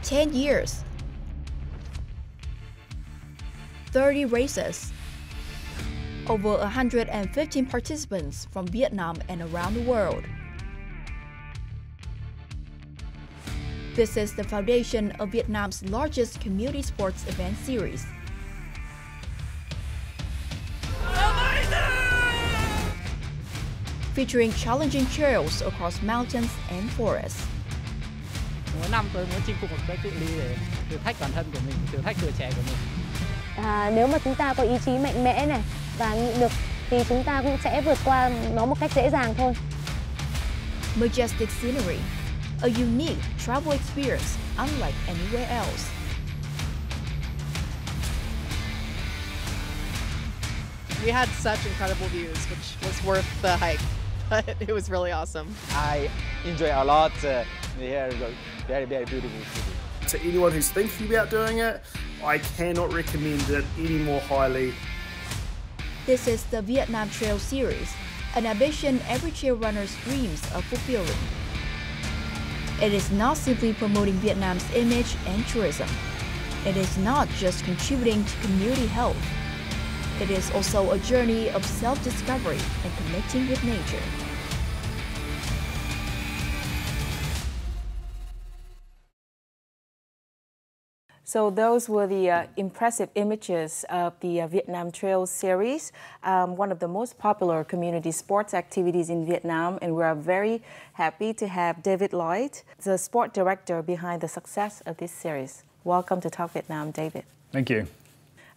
10 years, 30 races, over 115 participants from Vietnam and around the world. This is the foundation of Vietnam's largest community sports event series. Featuring challenging trails across mountains and forests. Mỗi năm tôi muốn chinh phục một cái cự ly để thử thách bản thân của mình, thử thách tuổi trẻ của mình. Nếu mà chúng ta có ý chí mạnh mẽ này và nghị lực thì chúng ta cũng sẽ vượt qua nó một cách dễ dàng thôi. Majestic scenery, a unique travel experience unlike anywhere else. We had such incredible views, which was worth the hike, but it was really awesome. I enjoy a lot. Here, very beautiful city. To anyone who's thinking about doing it, I cannot recommend it any more highly. This is the Vietnam Trail Series, an ambition every trail runner dreams of fulfilling. It is not simply promoting Vietnam's image and tourism. It is not just contributing to community health. It is also a journey of self-discovery and connecting with nature. So those were the impressive images of the Vietnam Trail Series, one of the most popular community sports activities in Vietnam, and we are very happy to have David Lloyd, the sport director behind the success of this series. Welcome to Talk Vietnam, David. Thank you.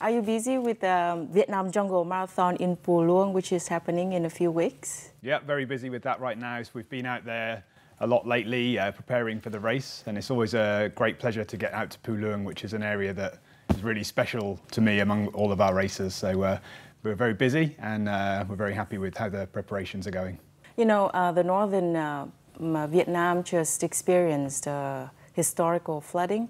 Are you busy with the Vietnam Jungle Marathon in Phu Luông, which is happening in a few weeks? Yeah, very busy with that right now. So we've been out there a lot lately preparing for the race, and it's always a great pleasure to get out to Phu Luông, which is an area that is really special to me among all of our races. So we're very busy, and we're very happy with how the preparations are going. You know, the northern Vietnam just experienced historical flooding.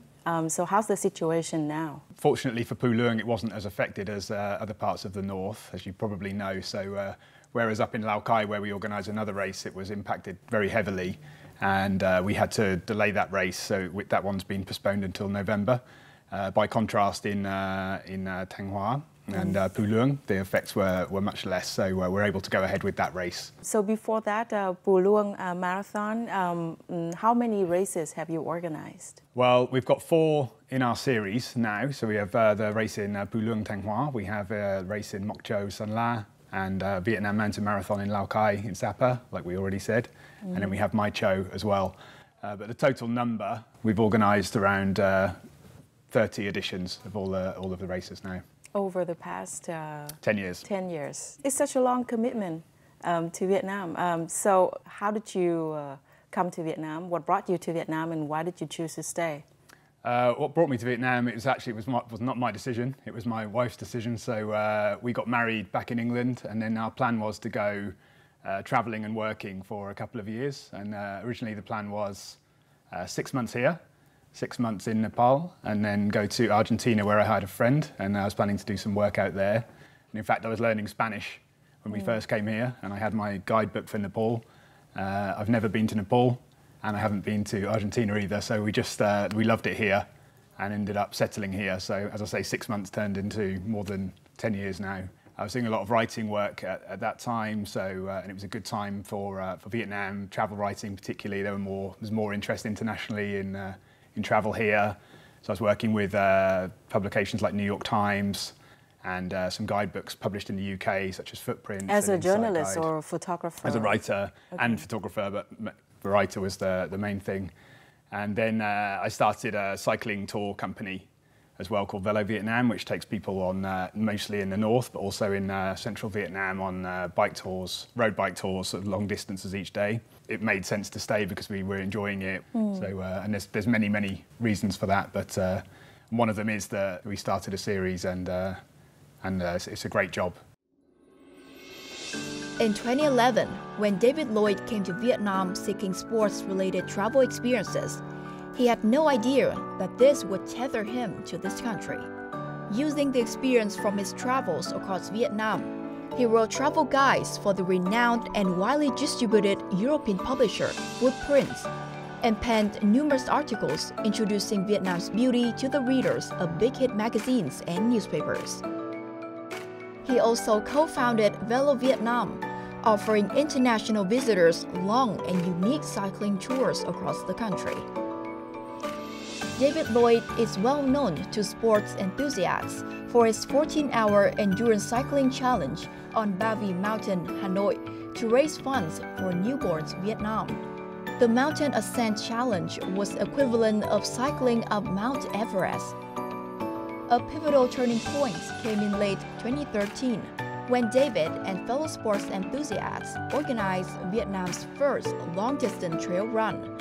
So how's the situation now? Fortunately for Phu Luông, it wasn't as affected as other parts of the north, as you probably know. So whereas up in Lao Cai, where we organised another race, it was impacted very heavily, and we had to delay that race. So that one's been postponed until November. By contrast, in Thanh Hóa and Phu Luông, the effects were much less. So we're able to go ahead with that race. So before that, Phu Luông Marathon, how many races have you organised? Well, we've got 4 in our series now. So we have the race in Phu Luông Thanh Hóa, we have a race in Mộc Châu Sơn La, and Vietnam Mountain Marathon in Lao Cai in 𝗧𝗏, like we already said. And then we have Mai Châu as well. But the total number, we've organised around 30 editions of all of the races now. Over the past 10 years. 10 years. It's such a long commitment to Vietnam. So how did you come to Vietnam? What brought you to Vietnam, and why did you choose to stay? What brought me to Vietnam, it was not my decision, it was my wife's decision. So we got married back in England, and then our plan was to go travelling and working for a couple of years. And originally the plan was 6 months here, 6 months in Nepal, and then go to Argentina, where I had a friend, and I was planning to do some work out there. And in fact, I was learning Spanish when we first came here, and I had my guidebook for Nepal. I've never been to Nepal, and I haven't been to Argentina either, so we loved it here and ended up settling here. So as I say, 6 months turned into more than 10 years now. I was doing a lot of writing work at that time, so and it was a good time for Vietnam, travel writing particularly. There was more interest internationally in travel here. So I was working with publications like New York Times and some guidebooks published in the UK, such as Footprints. As a journalist or a photographer? As a writer and photographer, but the writer was the main thing. And then I started a cycling tour company as well called Velo Vietnam, which takes people on mostly in the north, but also in central Vietnam on bike tours, road bike tours, sort of long distances each day. It made sense to stay because we were enjoying it. So, and there's many reasons for that, but one of them is that we started a series, and it's a great job. In 2011, when David Lloyd came to Vietnam seeking sports-related travel experiences, he had no idea that this would tether him to this country. Using the experience from his travels across Vietnam, he wrote travel guides for the renowned and widely distributed European publisher Footprints, and penned numerous articles introducing Vietnam's beauty to the readers of big-hit magazines and newspapers. He also co-founded Velo Vietnam, offering international visitors long and unique cycling tours across the country. David Lloyd is well known to sports enthusiasts for his 14-hour endurance cycling challenge on Ba Vì Mountain, Hanoi, to raise funds for newborns Vietnam. The Mountain Ascent Challenge was equivalent of cycling up Mount Everest. A pivotal turning point came in late 2013 when David and fellow sports enthusiasts organized Vietnam's first long-distance trail run,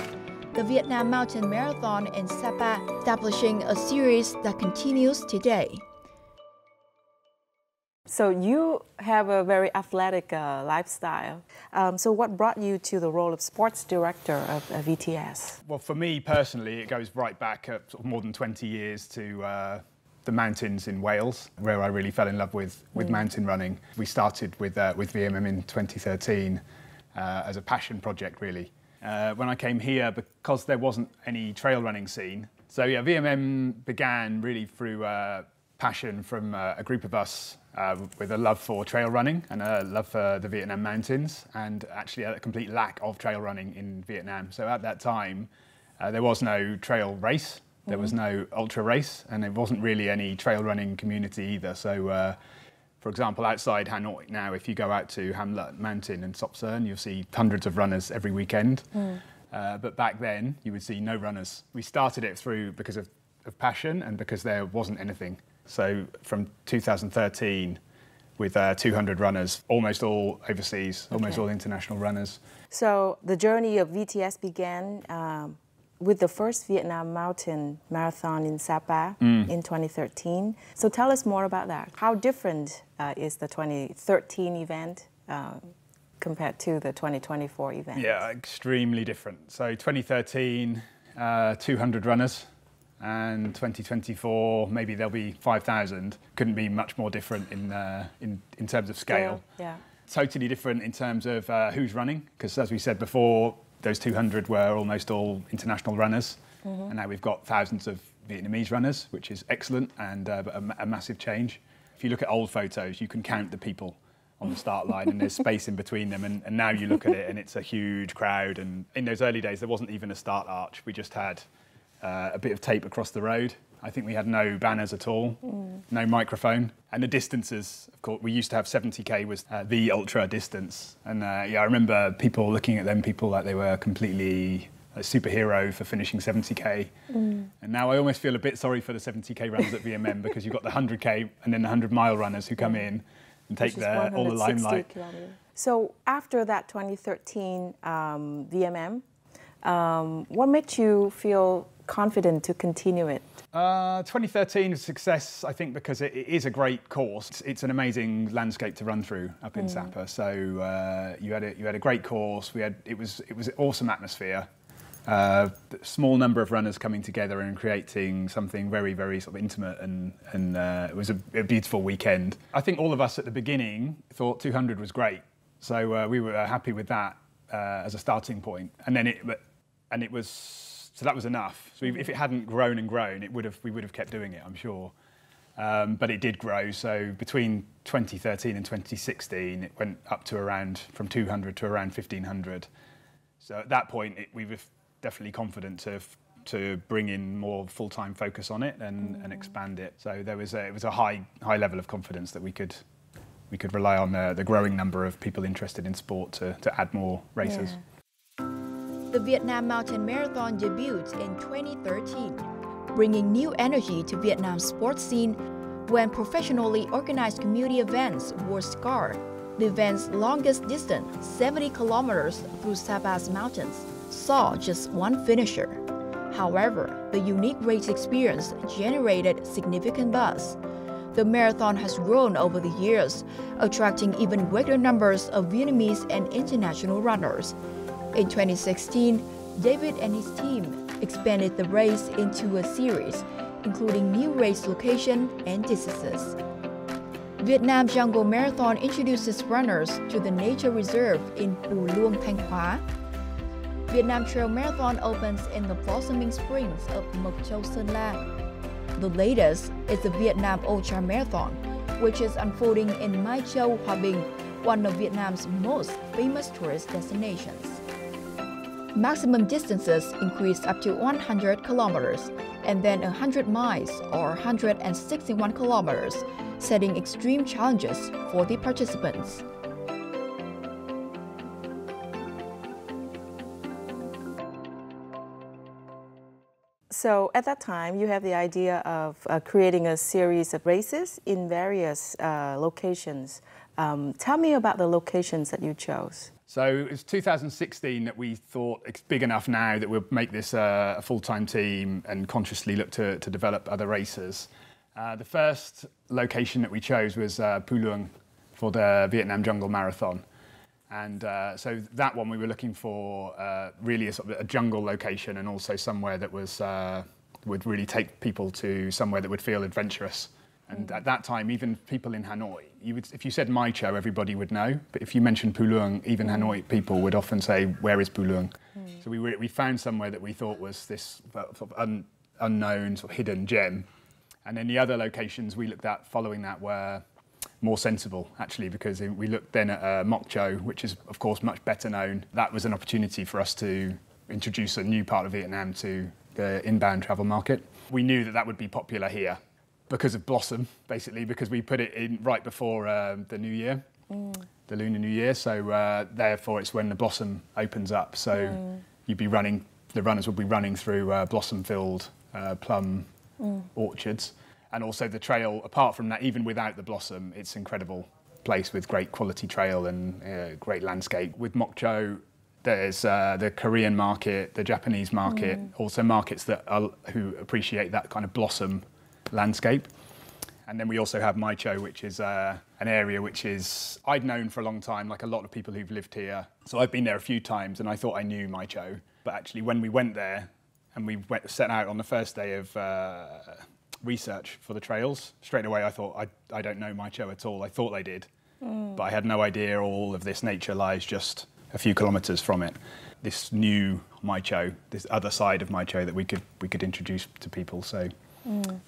the Vietnam Mountain Marathon in Sapa, establishing a series that continues today. So you have a very athletic lifestyle. So what brought you to the role of sports director of VTS? Well, for me personally, it goes right back sort of more than 20 years to the mountains in Wales, where I really fell in love with mountain running. We started with VMM in 2013 as a passion project, really. When I came here, because there wasn't any trail running scene. So yeah, VMM began really through passion from a group of us with a love for trail running and a love for the Vietnam mountains, and actually a complete lack of trail running in Vietnam. So at that time, there was no trail race, there was no ultra race, and there wasn't really any trail running community either. So for example, outside Hanoi now, if you go out to 𝗵𝗲𝗃 Mountain and 𝗧𝗏𝗃, you'll see hundreds of runners every weekend. But back then, you would see no runners. We started it through because of passion and because there wasn't anything. So from 2013, with 200 runners, almost all overseas, almost all international runners. So the journey of VTS began with the first Vietnam Mountain Marathon in Sapa in 2013. So tell us more about that. How different is the 2013 event compared to the 2024 event? Yeah, extremely different. So 2013, 200 runners, and 2024, maybe there'll be 5,000. Couldn't be much more different in terms of scale. Yeah. Totally different in terms of who's running, because as we said before, those 200 were almost all international runners, and now we've got thousands of Vietnamese runners, which is excellent and a massive change. If you look at old photos, you can count the people on the start line and there's space in between them, and now you look at it and it's a huge crowd. And in those early days, there wasn't even a start arch. We just had a bit of tape across the road. I think we had no banners at all, no microphone. And the distances, of course, we used to have 70K was the ultra distance. And yeah, I remember people looking at them, people like they were completely a superhero for finishing 70K. And now I almost feel a bit sorry for the 70K runners at VMM, because you've got the 100K and then the 100-mile runners who come in and take all the limelight. Kilometers. So after that 2013 VMM, what made you feel confident to continue it? 2013 was a success, I think, because it is a great course. It's an amazing landscape to run through up in Sapa. So you had a great course. It was an awesome atmosphere. Small number of runners coming together and creating something very, very sort of intimate, and it was a beautiful weekend. I think all of us at the beginning thought 200 was great, so we were happy with that as a starting point. And then so that was enough. So if it hadn't grown and grown, we would have kept doing it, I'm sure. But it did grow. So between 2013 and 2016, it went up to from 200 to around 1,500. So at that point, we were definitely confident to bring in more full-time focus on it and expand it. So it was a high level of confidence that we could rely on the growing number of people interested in sport to add more races. Yeah. The Vietnam Mountain Marathon debuted in 2013, bringing new energy to Vietnam's sports scene when professionally organized community events were scarce. The event's longest distance, 70 kilometers through Sapa's mountains, saw just one finisher. However, the unique race experience generated significant buzz. The marathon has grown over the years, attracting even greater numbers of Vietnamese and international runners. In 2016, David and his team expanded the race into a series, including new race location and distances. Vietnam Jungle Marathon introduces runners to the nature reserve in Pù Luông, Thanh Hóa. Vietnam Trail Marathon opens in the blossoming springs of 𝗵𝗃-Sơn-La. The latest is the Vietnam Ultra Marathon, which is unfolding in Mai Châu, Hòa Bình, one of Vietnam's most famous tourist destinations. Maximum distances increase up to 100 kilometers and then 100 miles or 161 kilometers, setting extreme challenges for the participants. So at that time, you have the idea of creating a series of races in various locations. Tell me about the locations that you chose. So it was 2016 that we thought it's big enough now that we'll make this a full-time team and consciously look to develop other races. The first location that we chose was Phu Luang for the Vietnam Jungle Marathon. And so that one we were looking for really a sort of a jungle location and also somewhere that was would really take people to somewhere that would feel adventurous. And at that time, even people in Hanoi, if you said Mai Châu, everybody would know. But if you mentioned Phu Luang, even Hanoi people would often say, "Where is Phu Luang?" So we found somewhere that we thought was this sort of unknown, sort of hidden gem. And then the other locations we looked at following that were more sensible, actually, because we looked then at Moc Châu, which is, of course, much better known. That was an opportunity for us to introduce a new part of Vietnam to the inbound travel market. We knew that that would be popular here because of Blossom, basically, because we put it in right before the New Year, the Lunar New Year. So therefore, it's when the Blossom opens up. So you'd be running, the runners would be running through blossom-filled plum orchards. And also the trail, apart from that, even without the Blossom, it's an incredible place with great quality trail and great landscape. With Moc Châu, there's the Korean market, the Japanese market, also markets that who appreciate that kind of blossom landscape. And then we also have Mai Châu, which is an area which is I'd known for a long time, like a lot of people who've lived here. So I've been there a few times and I thought I knew Mai Châu. But actually when we went there and we set out on the first day of research for the trails, straight away I thought, I don't know Mai Châu at all. I thought I did, but I had no idea all of this nature lies just a few kilometres from it. This new Mai Châu, this other side of Mai Châu that we could introduce to people. So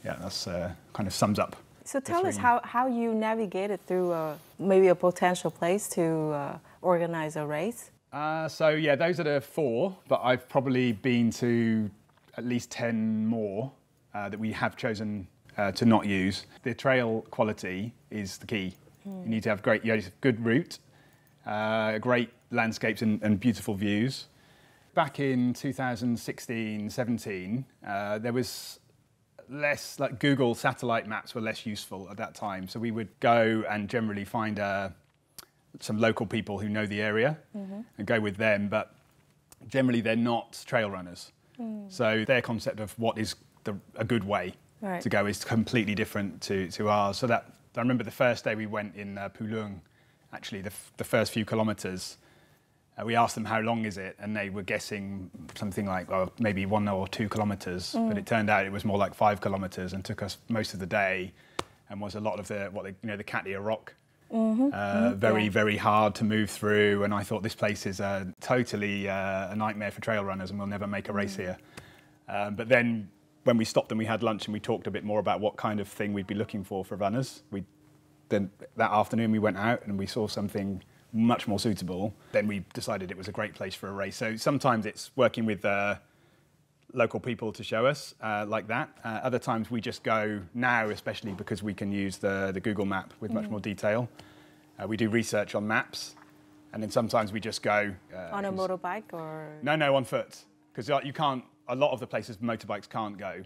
yeah, that's kind of sums up. So tell us how you navigated through maybe a potential place to organise a race. So yeah, those are the 4, but I've probably been to at least 10 more that we have chosen to not use. The trail quality is the key. You need to have good route, great landscapes and beautiful views. Back in 2016-17, there was less, like Google satellite maps were less useful at that time. So we would go and generally find some local people who know the area and go with them, but generally they're not trail runners. So their concept of what is a good way to go is completely different to ours. So that I remember the first day we went in Phu Luang, actually the first few kilometres, we asked them how long is it, and they were guessing something like, well, maybe 1 or 2 kilometres, but it turned out it was more like 5 kilometres and took us most of the day, and was a lot of the the 𝗵𝗲𝗃𝗧𝗏. Very hard to move through, and I thought this place is totally a nightmare for trail runners, and we'll never make a race here. But then when we stopped and we had lunch and we talked a bit more about what kind of thing we'd be looking for runners, then that afternoon we went out and we saw something much more suitable. Then we decided it was a great place for a race. So sometimes it's working with local people to show us like that. Other times we just go now, especially because we can use the Google map with much more detail. We do research on maps, and then sometimes we just go on a motorbike or no, on foot, because you can't. A lot of the places motorbikes can't go.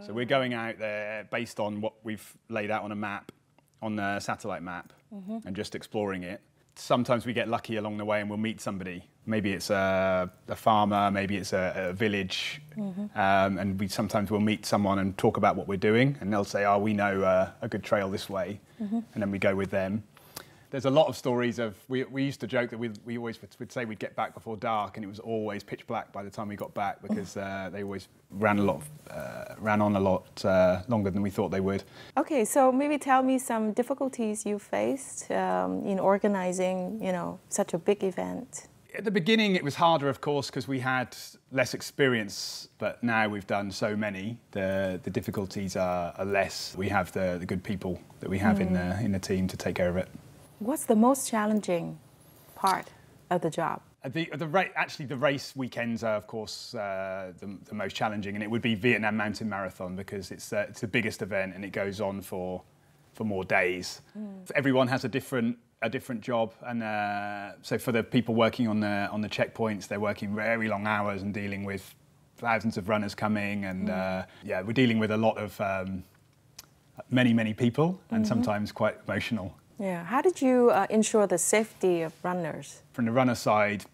So we're going out there based on what we've laid out on a map, on the satellite map, and just exploring it. Sometimes we get lucky along the way and we'll meet somebody. Maybe it's a farmer, maybe it's a village, and sometimes we'll meet someone and talk about what we're doing, and they'll say, oh, we know a good trail this way, and then we go with them. There's a lot of stories of, we used to joke that we always would say we'd get back before dark, and it was always pitch black by the time we got back, because they always ran on a lot longer than we thought they would. Okay, so maybe tell me some difficulties you faced in organizing, such a big event. At the beginning, it was harder, of course, because we had less experience, but now we've done so many, the difficulties are less. We have the good people that we have in the team to take care of it. What's the most challenging part of the job? Actually, the race weekends are, of course, the most challenging, and it would be Vietnam Mountain Marathon because it's the biggest event and it goes on for more days. So everyone has a different job, and so for the people working on the checkpoints, they're working very long hours and dealing with thousands of runners coming, and yeah, we're dealing with a lot of many people, and sometimes quite emotional. Yeah. How did you ensure the safety of runners? From the runner side,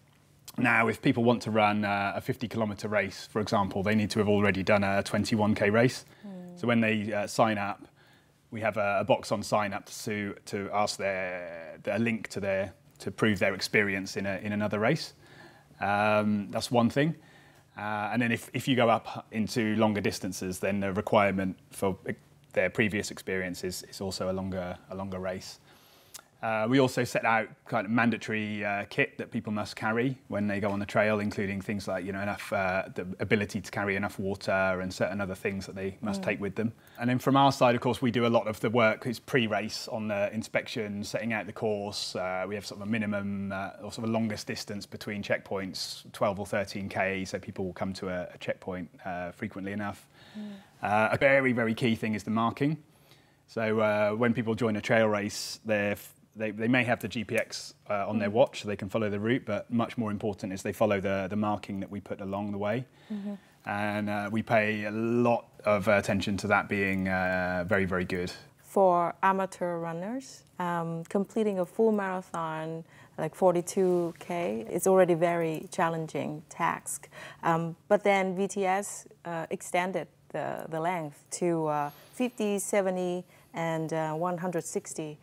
now if people want to run a 50-kilometre race, for example, they need to have already done a 21k race. So when they sign up, we have a box on sign up to ask their link to prove their experience in another race. That's one thing. And then if you go up into longer distances, then the requirement for their previous experience is also a longer race. We also set out kind of mandatory kit that people must carry when they go on the trail, including things like enough the ability to carry enough water and certain other things that they must take with them. And then from our side, of course, we do a lot of the work. It's pre-race on the inspection, setting out the course. We have sort of a minimum or sort of a longest distance between checkpoints, 12 or 13k, so people will come to a checkpoint frequently enough. A very key thing is the marking. So when people join a trail race, they may have the GPX on their watch so they can follow the route, but much more important is they follow the marking that we put along the way. And we pay a lot of attention to that being very good. For amateur runners, completing a full marathon, like 42k, is already a very challenging task. But then VTS extended the length to 50, 70, and 160,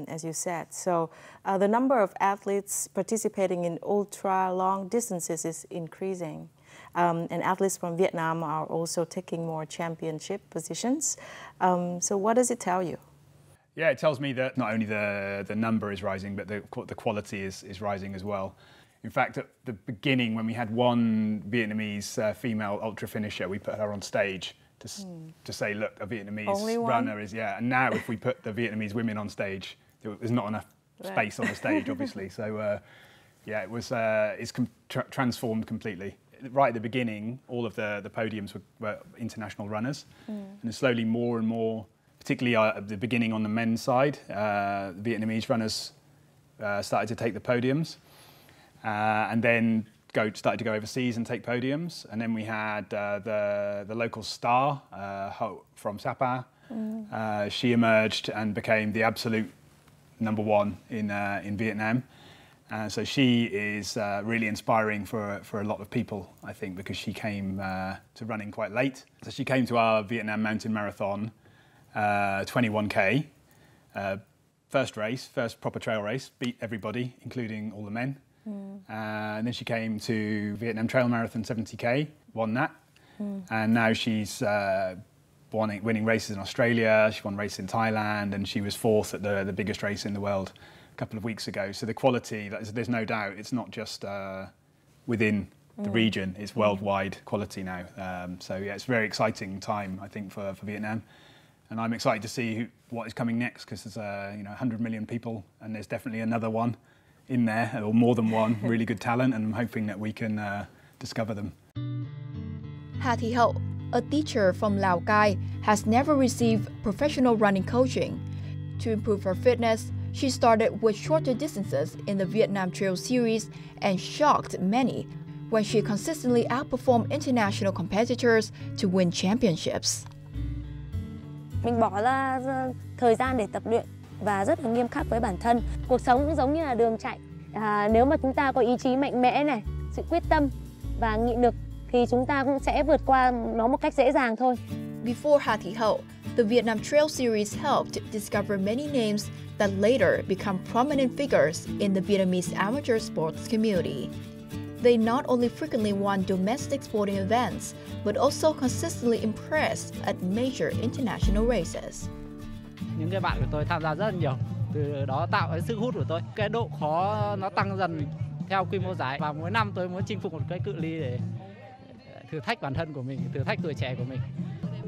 as you said. So the number of athletes participating in ultra-long distances is increasing. And athletes from Vietnam are also taking more championship positions. So what does it tell you? Yeah, it tells me that not only the number is rising, but the quality is rising as well. In fact, at the beginning, when we had one Vietnamese female ultra finisher, we put her on stage to say, look, a Vietnamese runner is, and now if we put the Vietnamese women on stage, there's not enough space on the stage, obviously. So, yeah, it's transformed completely. Right at the beginning, all of the podiums were international runners. And slowly more and more, particularly at the beginning on the men's side, the Vietnamese runners started to take the podiums. And then started to go overseas and take podiums, and then we had the local star from Sapa. She emerged and became the absolute #1 in Vietnam. So she is really inspiring for a lot of people, I think, because she came to running quite late. So she came to our Vietnam Mountain Marathon, 21k, first proper trail race, beat everybody, including all the men. And then she came to Vietnam Trail Marathon 70k, won that. And now she's winning races in Australia. She won a race in Thailand, and she was 4th at the biggest race in the world a couple of weeks ago. So the quality, there's no doubt, it's not just within the region, it's worldwide quality now. So yeah, it's a very exciting time, I think, for Vietnam. And I'm excited to see what is coming next, because there's 100 million people, and there's definitely another one in there, or more than one, really good talent, and I'm hoping that we can discover them. 𝗵𝗲𝗃𝗧𝗏, a teacher from Lào Cai, has never received professional running coaching. To improve her fitness, she started with shorter distances in the Vietnam Trail Series and shocked many when she consistently outperformed international competitors to win championships. Mình bỏ ra thời gian để tập luyện và rất là nghiêm khắc với bản thân. Cuộc sống cũng giống như là đường chạy. Nếu mà chúng ta có ý chí mạnh mẽ này, sự quyết tâm và nghị lực thì chúng ta cũng sẽ vượt qua nó một cách dễ dàng thôi. Before 𝗵𝗲𝗃𝗧𝗏, the Vietnam Trail Series helped discover many names that later become prominent figures in the Vietnamese amateur sports community. They not only frequently won domestic sporting events, but also consistently impressed at major international races. Những cái bạn của tôi tham gia rất là nhiều, từ đó tạo cái sức hút của tôi. Cái độ khó nó tăng dần theo quy mô giải, và mỗi năm tôi muốn chinh phục một cái cự ly để thử thách bản thân của mình, thử thách tuổi trẻ của mình.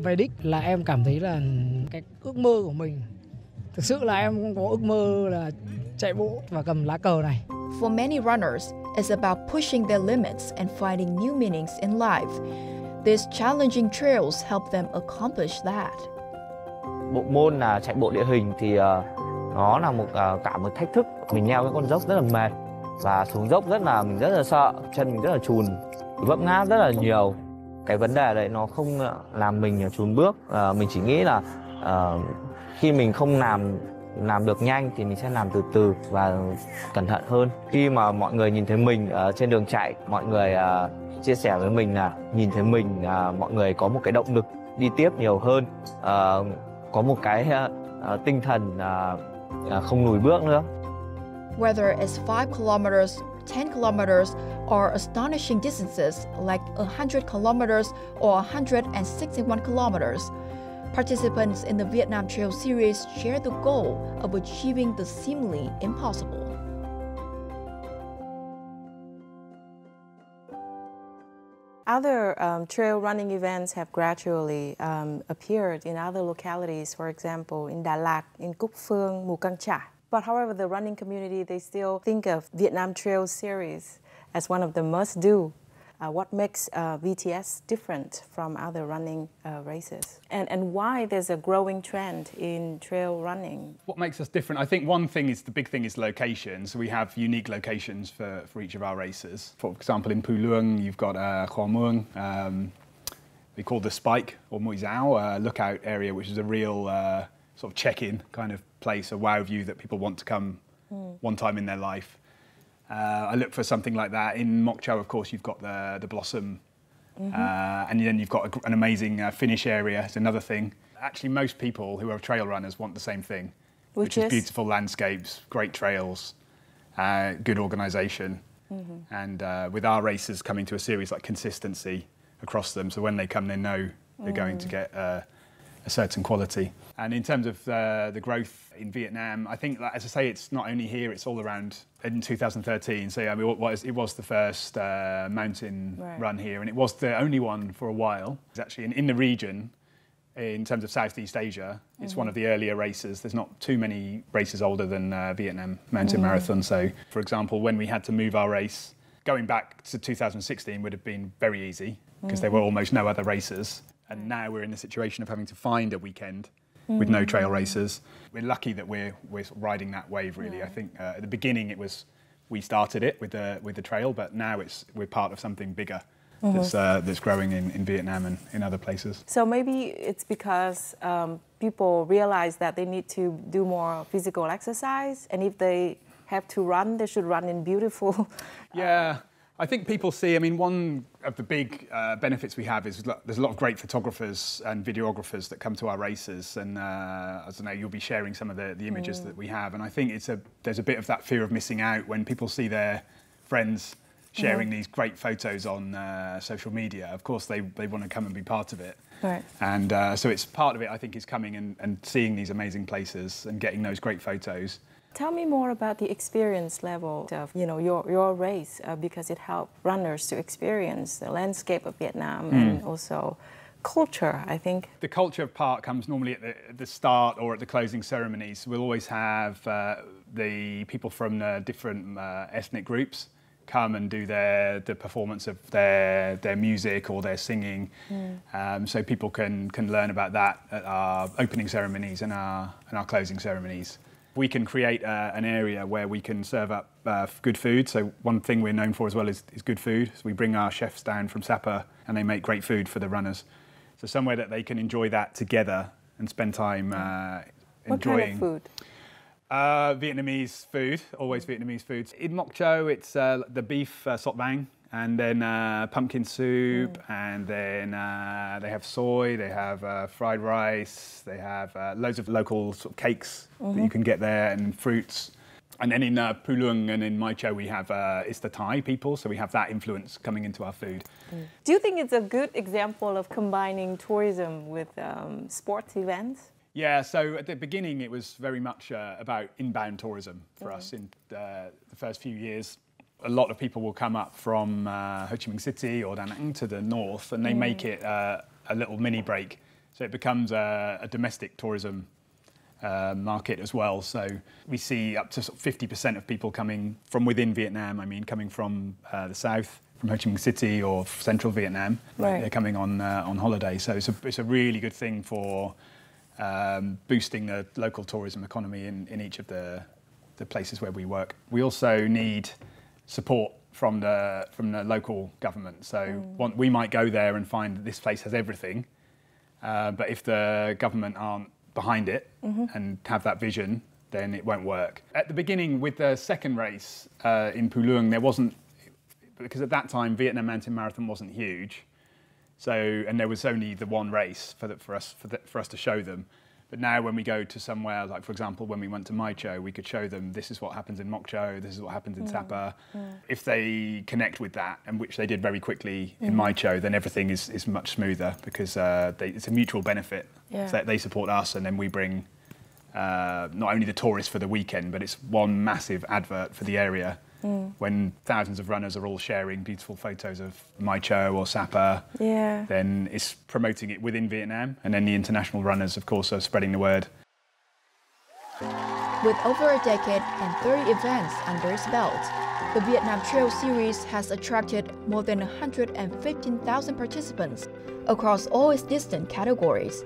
Về đích là em cảm thấy là cái ước mơ của mình. Thực sự là em cũng có ước mơ là chạy bộ và cầm lá cờ này. For many runners, it's about pushing their limits and finding new meanings in life. These challenging trails help them accomplish that. Bộ môn là chạy bộ địa hình thì nó là cả một thách thức. Mình leo cái con dốc rất là mệt và xuống dốc mình rất là sợ, chân mình rất là chùn, vấp ngã rất là nhiều. Cái vấn đề đấy nó không làm mình chùn bước. Mình chỉ nghĩ là khi mình không làm được nhanh thì mình sẽ làm từ từ và cẩn thận hơn. Khi mà mọi người nhìn thấy mình trên đường chạy, mọi người chia sẻ với mình là nhìn thấy mình, mọi người có một cái động lực đi tiếp nhiều hơn, có một cái tinh thần không lùi bước nữa. Whether it's 5 kilometers, 10 kilometers, or astonishing distances like 100 kilometers or 161 kilometers, participants in the Vietnam Trail Series share the goal of achieving the seemingly impossible. Other trail running events have gradually appeared in other localities, for example, in Đà Lạt, in Cúc Phương, Mù Căng Chải. But however, the running community, they still think of Vietnam Trail Series as one of the must-do. What makes VTS different from other running races? And why there's a growing trend in trail running? What makes us different? I think one thing is, the big thing is location. So we have unique locations for each of our races. For example, in Phu Luang, you've got 𝗂𝗏, we call the Spike or 𝗏𝗏𝗃𝗏, lookout area, which is a real sort of check-in kind of place, a wow view that people want to come one time in their life. I look for something like that. In Moc Chau, of course, you've got the Blossom, and then you've got an amazing finish area. It's another thing. Actually, most people who are trail runners want the same thing, which is beautiful landscapes, great trails, good organisation, and with our races coming to a series, like consistency across them. So when they come, they know they're going to get a certain quality. And in terms of the growth in Vietnam, I think, as I say, it's not only here, it's all around. In 2013, so yeah, it was the first mountain run here, and it was the only one for a while. It's actually in the region, in terms of Southeast Asia, it's one of the earlier races. There's not too many races older than Vietnam Mountain Marathon. So, for example, when we had to move our race, going back to 2016 would have been very easy, because there were almost no other races. And now we're in the situation of having to find a weekend with no trail races. We're lucky that we're riding that wave, really. I think at the beginning we started it with the trail, but now we're part of something bigger that's growing in Vietnam and in other places. So maybe it's because people realize that they need to do more physical exercise, and if they have to run, they should run in beautiful... Yeah. I think people see, I mean, one of the big benefits we have is there's a lot of great photographers and videographers that come to our races, and I don't know, you'll be sharing some of the images that we have, and I think there's a bit of that fear of missing out when people see their friends sharing these great photos on social media. Of course, they want to come and be part of it. Right. And so it's part of it, I think, is coming and seeing these amazing places and getting those great photos. Tell me more about the experience level of your race, because it helped runners to experience the landscape of Vietnam and also culture, I think. The culture part comes normally at the start or at the closing ceremonies. We'll always have the people from the different ethnic groups come and do the performance of their music or their singing, so people can learn about that at our opening ceremonies and our closing ceremonies. We can create an area where we can serve up good food. So one thing we're known for as well is good food. So we bring our chefs down from Sapa and they make great food for the runners. So somewhere that they can enjoy that together and spend time enjoying. What kind of food? Vietnamese food, always Vietnamese food. In Moc Chau, it's the beef 𝗧𝗏𝗏𝗃𝗏𝗃, and then pumpkin soup, and then they have soy, they have fried rice, they have loads of local sort of cakes that you can get there, and fruits. And then in Phu Luang and in Mai Châu we have, it's the Thai people, so we have that influence coming into our food. Do you think it's a good example of combining tourism with sports events? Yeah, so at the beginning it was very much about inbound tourism for us in the first few years. a lot of people will come up from Ho-Chi-Minh City or Da Nang to the north, and they make it a little mini break. So it becomes a domestic tourism market as well. So we see up to sort of 50% of people coming from within Vietnam. I mean, coming from the south, from Ho Chi Minh City or central Vietnam. Right. They're coming on holiday. So it's a really good thing for boosting the local tourism economy in each of the places where we work. We also need support from the local government. So we might go there and find that this place has everything, but if the government aren't behind it and have that vision, then it won't work. At the beginning, with the second race in Pu Luang, there wasn't, because at that time Vietnam Mountain Marathon wasn't huge, and there was only the one race for us to show them. But now when we go to somewhere, like for example, when we went to Mai Châu, we could show them this is what happens in Moc Châu, this is what happens in Sapa. If they connect with that, and which they did very quickly in Mai Châu, then everything is much smoother, because it's a mutual benefit. Yeah. So they support us, and then we bring not only the tourists for the weekend, but it's one massive advert for the area. When thousands of runners are all sharing beautiful photos of Mai Châu or Sapa, then it's promoting it within Vietnam, and then the international runners, of course, are spreading the word. With over a decade and 30 events under its belt, the Vietnam Trail Series has attracted more than 115,000 participants across all its distant categories.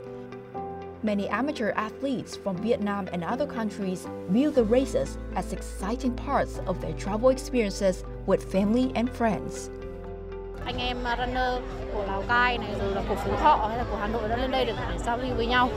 Many amateur athletes from Vietnam and other countries view the races as exciting parts of their travel experiences with family and friends. Anh em runner của Lào Cai này, rồi là của Phú Thọ hay là của Hà Nội đã lên đây để giao lưu với nhau,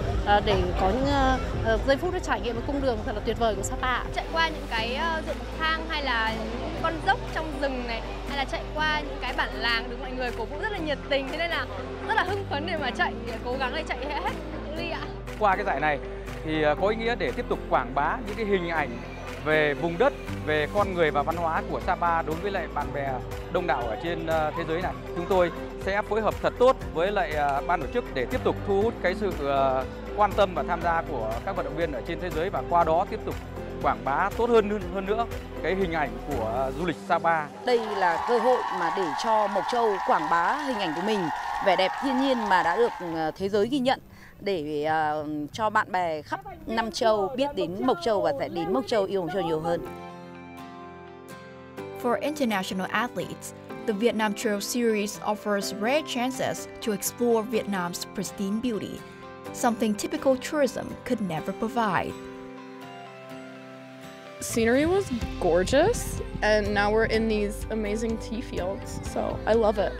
để có những giây phút để trải nghiệm một cung đường thật là tuyệt vời của Sapa. Chạy qua những cái ruộng bậc thang hay là những con dốc trong rừng này, hay là chạy qua những cái bản làng được mọi người cổ vũ rất là nhiệt tình, thế nên là rất là hưng phấn để mà chạy, cố gắng để chạy hết ly ạ. Qua cái giải này thì có ý nghĩa để tiếp tục quảng bá những cái hình ảnh về vùng đất, về con người và văn hóa của Sapa đối với lại bạn bè đông đảo ở trên thế giới này. Chúng tôi sẽ phối hợp thật tốt với lại ban tổ chức để tiếp tục thu hút cái sự quan tâm và tham gia của các vận động viên ở trên thế giới, và qua đó tiếp tục quảng bá tốt hơn nữa cái hình ảnh của du lịch Sapa. Đây là cơ hội mà để cho Mộc Châu quảng bá hình ảnh của mình, vẻ đẹp thiên nhiên mà đã được thế giới ghi nhận, để cho bạn bè khắp năm châu biết đến Mộc Châu và sẽ đến Mộc Châu, yêu Mộc Châu nhiều hơn. For international athletes, the Vietnam Trail Series offers rare chances to explore Vietnam's pristine beauty, something typical tourism could never provide. Scenery was gorgeous, and now we're in these amazing tea fields, so I love it.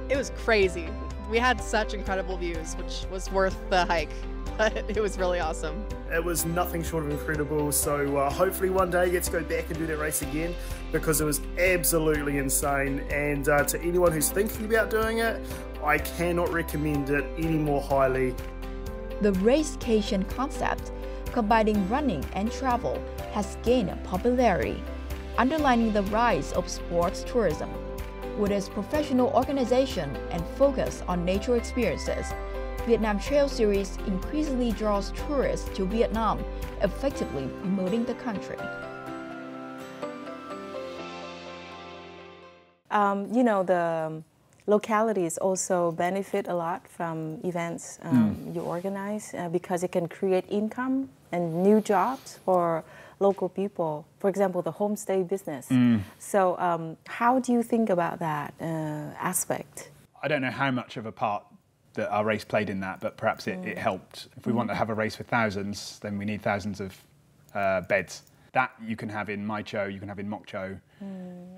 It was crazy. We had such incredible views, which was worth the hike, but it was really awesome. It was nothing short of incredible, so hopefully one day I get to go back and do that race again, because it was absolutely insane. And to anyone who's thinking about doing it, I cannot recommend it any more highly. The racecation concept, combining running and travel, has gained popularity, underlining the rise of sports tourism. With its professional organization and focus on nature experiences, Vietnam Trail Series increasingly draws tourists to Vietnam, effectively promoting the country. You know, the localities also benefit a lot from events you organize, because it can create income and new jobs for local people. For example, the homestay business. So how do you think about that aspect? I don't know how much of a part that our race played in that, but perhaps it helped. If we want to have a race with thousands, then we need thousands of beds. That you can have in Mai Châu, you can have in Moc Châu.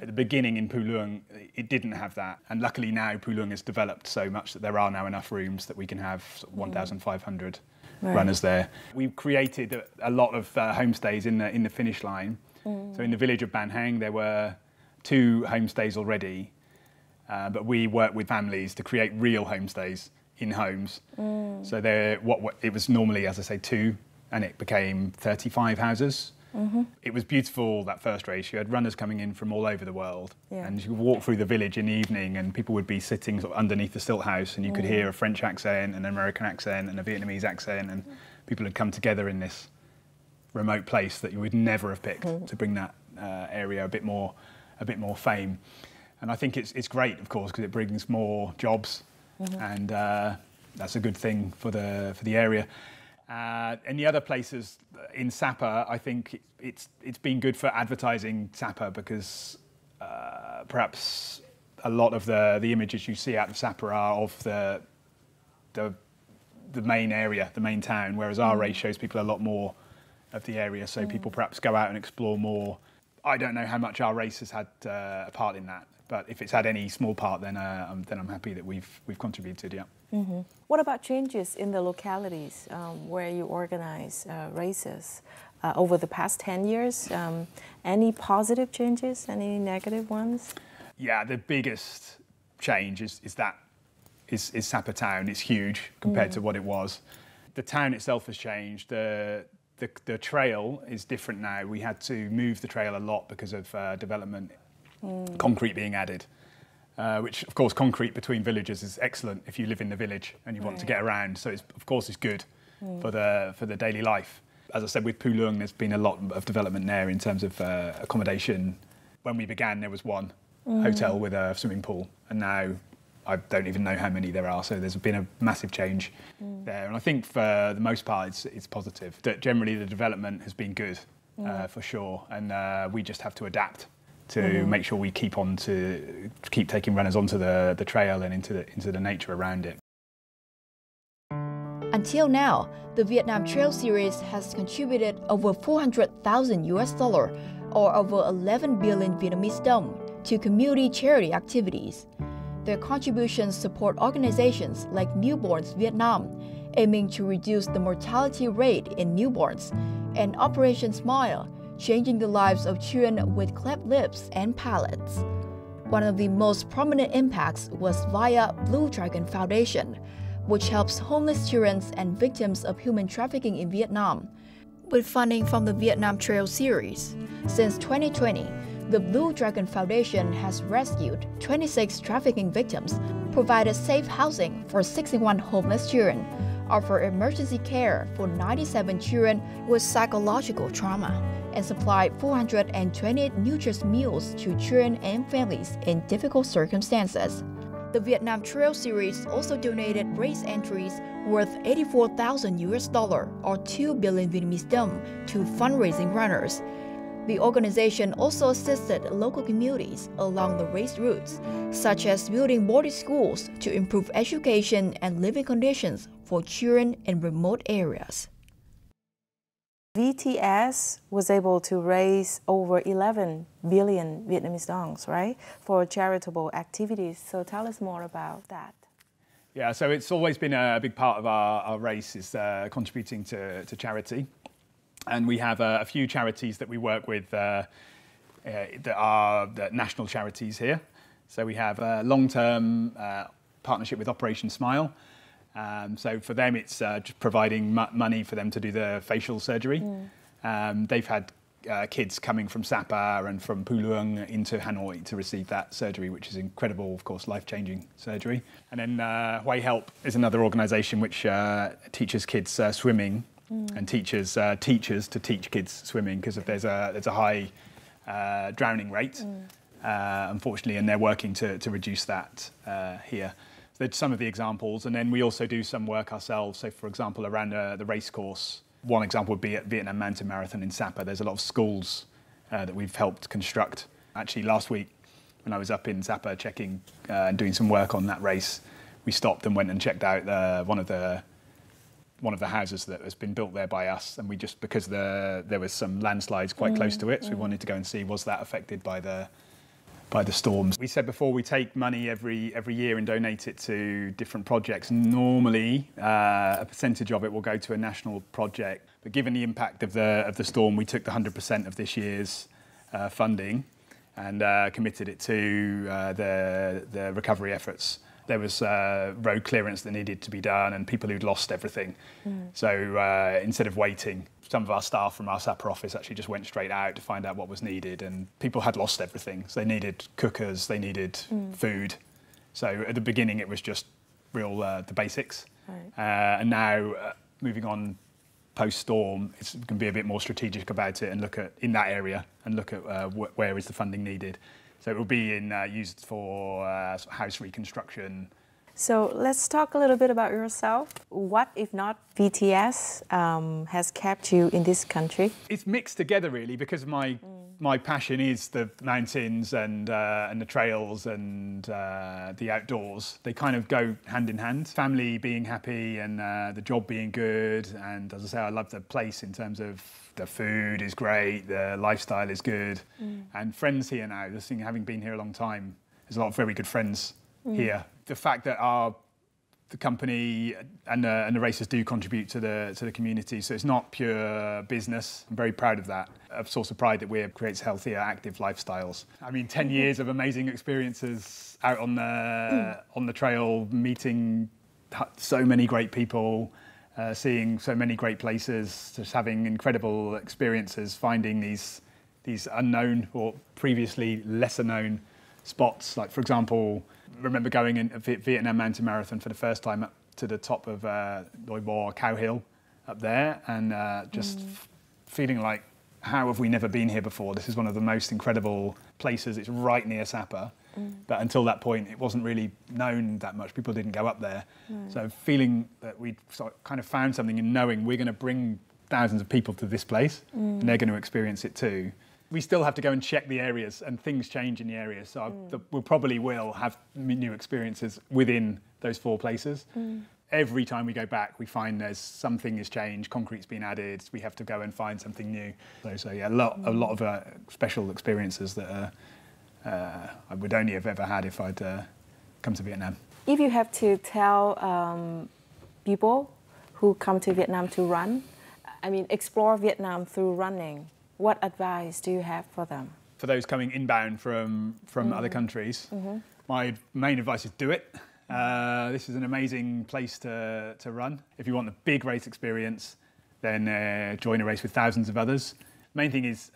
At the beginning in Pu Luang, it didn't have that. And luckily now Pu Luang has developed so much that there are now enough rooms that we can have sort of 1,500 runners there. We've created a lot of homestays in the finish line. So in the village of Ban Hang, there were 2 homestays already, but we worked with families to create real homestays in homes. So it was normally, as I say, 2, and it became 35 houses. It was beautiful, that first race. You had runners coming in from all over the world, and you could walk through the village in the evening, and people would be sitting sort of underneath the stilt house, and you could hear a French accent, an American accent, and a Vietnamese accent, and people had come together in this remote place that you would never have picked to bring that area a bit more a bit more fame. And I think it's great, of course, because it brings more jobs, and that's a good thing for the area. And the other places in 𝗧𝗏, I think it's been good for advertising 𝗧𝗏 because perhaps a lot of the images you see out of 𝗧𝗏 are of the main area, the main town, whereas our race shows people a lot more of the area, so people perhaps go out and explore more. I don't know how much our race has had a part in that, but if it's had any small part, then I'm happy that we've contributed. Yeah. What about changes in the localities where you organize races over the past 10 years? Any positive changes? Any negative ones? Yeah, the biggest change is 𝗧𝗏 town. It's huge compared to what it was. The town itself has changed. The trail is different now. We had to move the trail a lot because of development, concrete being added. Which, of course, concrete between villages is excellent if you live in the village and you want to get around. So, of course, it's good for the daily life. As I said, with 𝗵 𝗚ng, there's been a lot of development there in terms of accommodation. When we began, there was one hotel with a swimming pool, and now I don't even know how many there are. So there's been a massive change there. And I think for the most part, it's positive. That generally the development has been good, for sure. And we just have to adapt to make sure we keep taking runners onto the trail and into the nature around it. Until now, the Vietnam Trail Series has contributed over $400,000 or over 11 billion Vietnamese đồng to community charity activities. Their contributions support organizations like Newborns Vietnam, aiming to reduce the mortality rate in newborns, and Operation Smile, changing the lives of children with cleft lips and palates. One of the most prominent impacts was via Blue Dragon Foundation, which helps homeless children and victims of human trafficking in Vietnam. With funding from the Vietnam Trail Series, since 2020, the Blue Dragon Foundation has rescued 26 trafficking victims, provided safe housing for 61 homeless children, offered emergency care for 97 children with psychological trauma, and supplied 420 nutritious meals to children and families in difficult circumstances. The Vietnam Trail Series also donated race entries worth $84,000 or 2 billion Vietnamese đồng to fundraising runners. The organization also assisted local communities along the race routes, such as building boarding schools to improve education and living conditions for children in remote areas. VTS was able to raise over 11 billion Vietnamese đồng, right, for charitable activities. So tell us more about that. Yeah, so it's always been a big part of our race is contributing to charity. And we have a few charities that we work with that are the national charities here. So we have a long-term partnership with Operation Smile. So for them, it's just providing money for them to do the facial surgery. They've had kids coming from 𝗧𝗏 and from 𝗵 𝗚ng into Hanoi to receive that surgery, which is incredible, of course, life-changing surgery. And then 𝗶𝗏𝗃 is another organisation which teaches kids swimming and teaches teachers to teach kids swimming because there's a high drowning rate, unfortunately, and they're working to reduce that here. There's some of the examples, and then we also do some work ourselves. So, for example, around the race course, one example would be at Vietnam Mountain Marathon in 𝗧𝗏. There's a lot of schools that we've helped construct. Actually, last week, when I was up in 𝗧𝗏 checking and doing some work on that race, we stopped and went and checked out one of the houses that has been built there by us, and we just, because there was some landslides quite close to it, so we wanted to go and see was that affected by the storms. We said before we take money every year and donate it to different projects. Normally, a percentage of it will go to a national project, but given the impact of the storm, we took the 100% of this year's funding and committed it to the recovery efforts. There was road clearance that needed to be done and people who'd lost everything. So instead of waiting, some of our staff from our 𝗧𝗏 office actually just went straight out to find out what was needed, and people had lost everything. So they needed cookers, they needed food. So at the beginning it was just real the basics. And now moving on post-storm, it's going to be a bit more strategic about it and look at in that area and look at where is the funding needed. So it will be used for house reconstruction. So let's talk a little bit about yourself. What, if not VTS, has kept you in this country? It's mixed together really, because my passion is the mountains and the trails and the outdoors. They kind of go hand in hand. Family being happy and the job being good, and as I say, I love the place in terms of the food is great, the lifestyle is good, and friends here now. Just having been here a long time, there's a lot of very good friends here. The fact that the company and the races do contribute to the community, so it's not pure business. I'm very proud of that. A source of pride that creates healthier, active lifestyles. I mean, 10 years of amazing experiences out on the trail, meeting so many great people, seeing so many great places, just having incredible experiences, finding these unknown or previously lesser known spots. Like, for example, I remember going in a Vietnam mountain marathon for the first time up to the top of 𝗗𝗲𝗃𝗃𝗃𝗃 up there, and just feeling like, how have we never been here before? This is one of the most incredible places. It's right near 𝗧𝗏, but until that point, it wasn't really known that much. People didn't go up there. So feeling that we'd kind of found something and knowing we're going to bring thousands of people to this place and they're going to experience it too. We still have to go and check the areas, and things change in the areas. So we'll probably have new experiences within those 4 places. Every time we go back, we find there's something has changed, concrete's been added, we have to go and find something new. So yeah, a lot of special experiences that I would only have ever had if I'd come to Vietnam. If you have to tell people who come to Vietnam to run, I mean, explore Vietnam through running, what advice do you have for them? For those coming inbound from other countries, my main advice is do it. This is an amazing place to run. If you want the big race experience, then join a race with thousands of others. Main thing is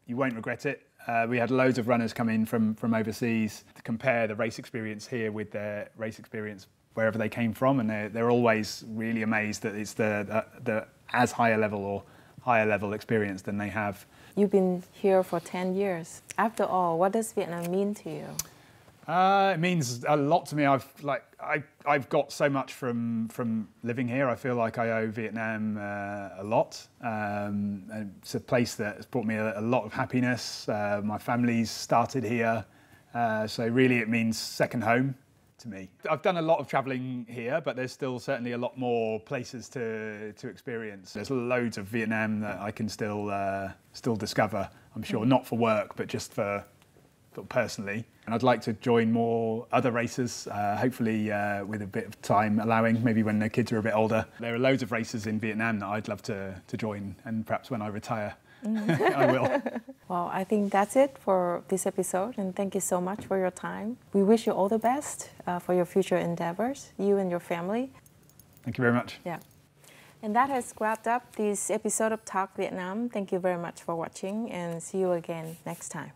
you won't regret it. We had loads of runners come in from overseas to compare the race experience here with their race experience wherever they came from, and they're always really amazed that it's the as higher level experience than they have. You've been here for 10 years. After all, what does Vietnam mean to you? It means a lot to me. I've got so much from living here. I feel like I owe Vietnam a lot. It's a place that has brought me a lot of happiness. My family's started here, so really it means second home to me. I've done a lot of travelling here, but there's still certainly a lot more places to experience. There's loads of Vietnam that I can still discover. I'm sure not for work, but just for personally. And I'd like to join more other races, hopefully with a bit of time allowing, maybe when the kids are a bit older. There are loads of races in Vietnam that I'd love to join, and perhaps when I retire, I will. Well, I think that's it for this episode, and thank you so much for your time. We wish you all the best for your future endeavors, you and your family. Thank you very much. Yeah. And that has wrapped up this episode of Talk Vietnam. Thank you very much for watching, and see you again next time.